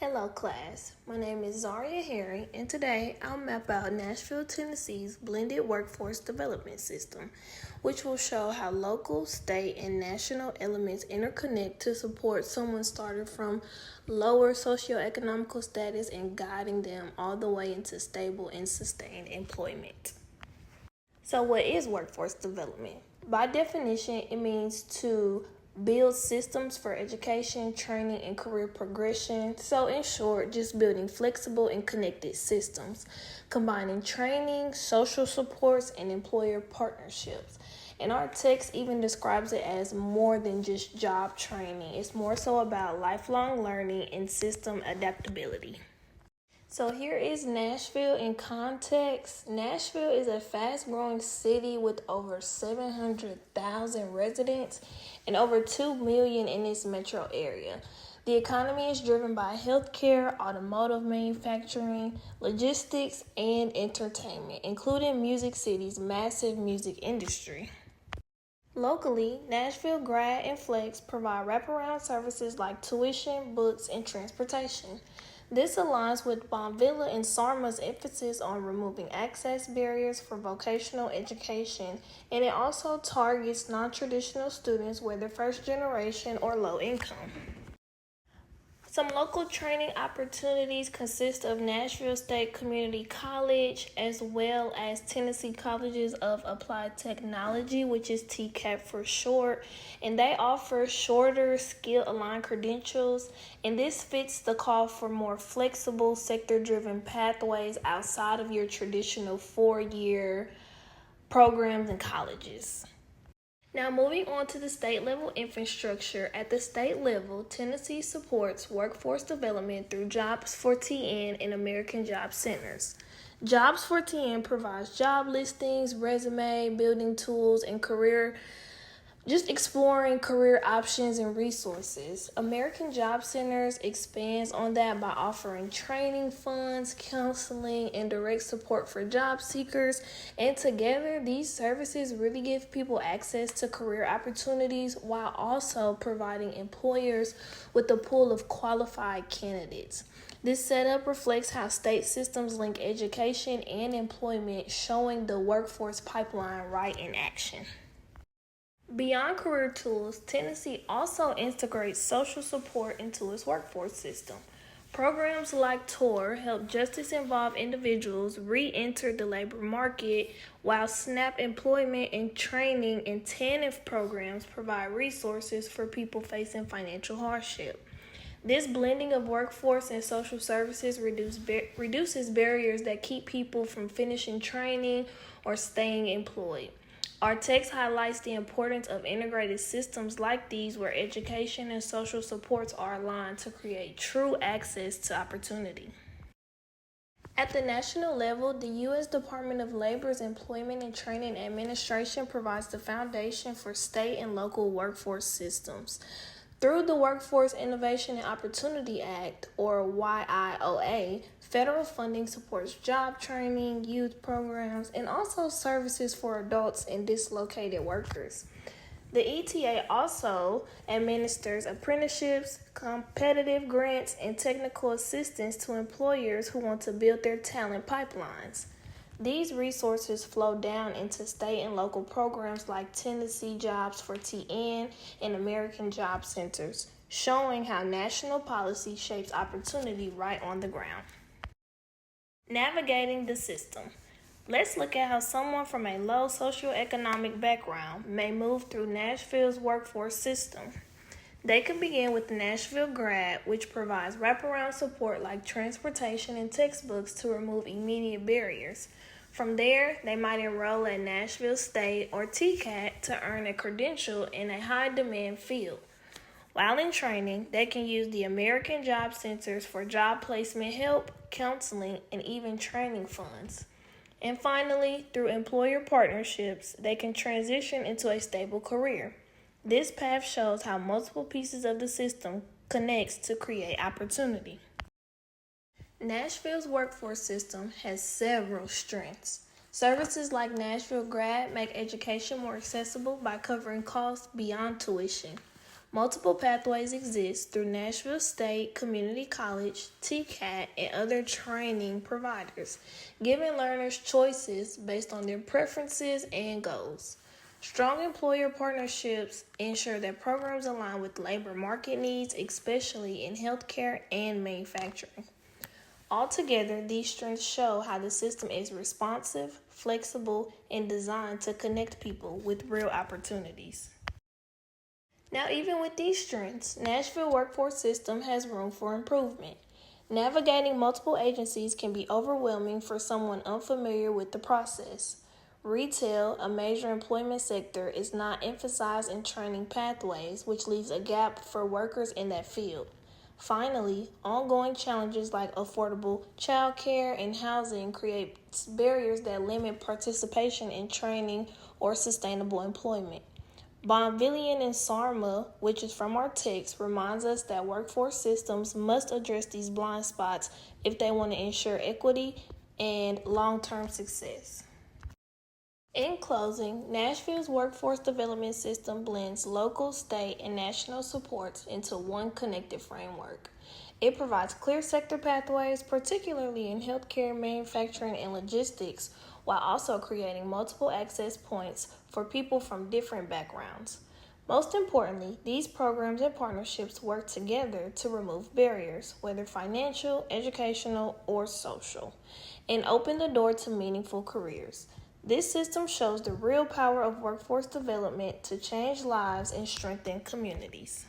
Hello class, my name is Zaria Herring and today I'll map out Nashville, Tennessee's blended workforce development system, which will show how local, state, and national elements interconnect to support someone starting from lower socioeconomical status and guiding them all the way into stable and sustained employment. So what is workforce development? By definition, it means to build systems for education, training, and career progression. So in short, just building flexible and connected systems, combining training, social supports, and employer partnerships. And our text even describes it as more than just job training. It's more so about lifelong learning and system adaptability. So here is Nashville in context. Nashville is a fast-growing city with over 700,000 residents and over 2 million in its metro area. The economy is driven by healthcare, automotive manufacturing, logistics, and entertainment, including Music City's massive music industry. Locally, Nashville Grad and Flex provide wraparound services like tuition, books, and transportation. This aligns with Bonvilla and Sarma's emphasis on removing access barriers for vocational education, and it also targets non-traditional students, whether first generation or low income. Some local training opportunities consist of Nashville State Community College as well as Tennessee Colleges of Applied Technology, which is TCAP for short, and they offer shorter skill-aligned credentials, and this fits the call for more flexible sector-driven pathways outside of your traditional four-year programs and colleges. Now, moving on to the state level infrastructure. At the state level, Tennessee supports workforce development through Jobs for TN and American Job Centers. Jobs for TN provides job listings, resume building tools, and exploring career options and resources. American Job Centers expands on that by offering training funds, counseling, and direct support for job seekers. And together, these services really give people access to career opportunities while also providing employers with a pool of qualified candidates. This setup reflects how state systems link education and employment, showing the workforce pipeline right in action. Beyond career tools, Tennessee also integrates social support into its workforce system. Programs like TOR help justice-involved individuals re-enter the labor market, while SNAP employment and training and TANF programs provide resources for people facing financial hardship. This blending of workforce and social services reduces barriers that keep people from finishing training or staying employed. Our text highlights the importance of integrated systems like these where education and social supports are aligned to create true access to opportunity. At the national level, the U.S. Department of Labor's Employment and Training Administration provides the foundation for state and local workforce systems. Through the Workforce Innovation and Opportunity Act, or YIOA, federal funding supports job training, youth programs, and also services for adults and dislocated workers. The ETA also administers apprenticeships, competitive grants, and technical assistance to employers who want to build their talent pipelines. These resources flow down into state and local programs like Tennessee Jobs for TN and American Job Centers, showing how national policy shapes opportunity right on the ground. Navigating the system. Let's look at how someone from a low socioeconomic background may move through Nashville's workforce system. They can begin with the Nashville Grad, which provides wraparound support like transportation and textbooks to remove immediate barriers. From there, they might enroll at Nashville State or TCAT to earn a credential in a high-demand field. While in training, they can use the American Job Centers for job placement help, counseling, and even training funds. And finally, through employer partnerships, they can transition into a stable career. This path shows how multiple pieces of the system connects to create opportunity. Nashville's workforce system has several strengths. Services like Nashville Grad make education more accessible by covering costs beyond tuition. Multiple pathways exist through Nashville State Community College, TCAT, and other training providers, giving learners choices based on their preferences and goals. Strong employer partnerships ensure that programs align with labor market needs, especially in healthcare and manufacturing. Altogether, these strengths show how the system is responsive, flexible, and designed to connect people with real opportunities. Now, even with these strengths, Nashville workforce system has room for improvement. Navigating multiple agencies can be overwhelming for someone unfamiliar with the process. Retail, a major employment sector, is not emphasized in training pathways, which leaves a gap for workers in that field. Finally, ongoing challenges like affordable childcare and housing create barriers that limit participation in training or sustainable employment. Bonvillian and Sarma, which is from our text, reminds us that workforce systems must address these blind spots if they want to ensure equity and long-term success. In closing, Nashville's workforce development system blends local, state, and national supports into one connected framework. It provides clear sector pathways, particularly in healthcare, manufacturing, and logistics, while also creating multiple access points for people from different backgrounds. Most importantly, these programs and partnerships work together to remove barriers, whether financial, educational, or social, and open the door to meaningful careers. This system shows the real power of workforce development to change lives and strengthen communities.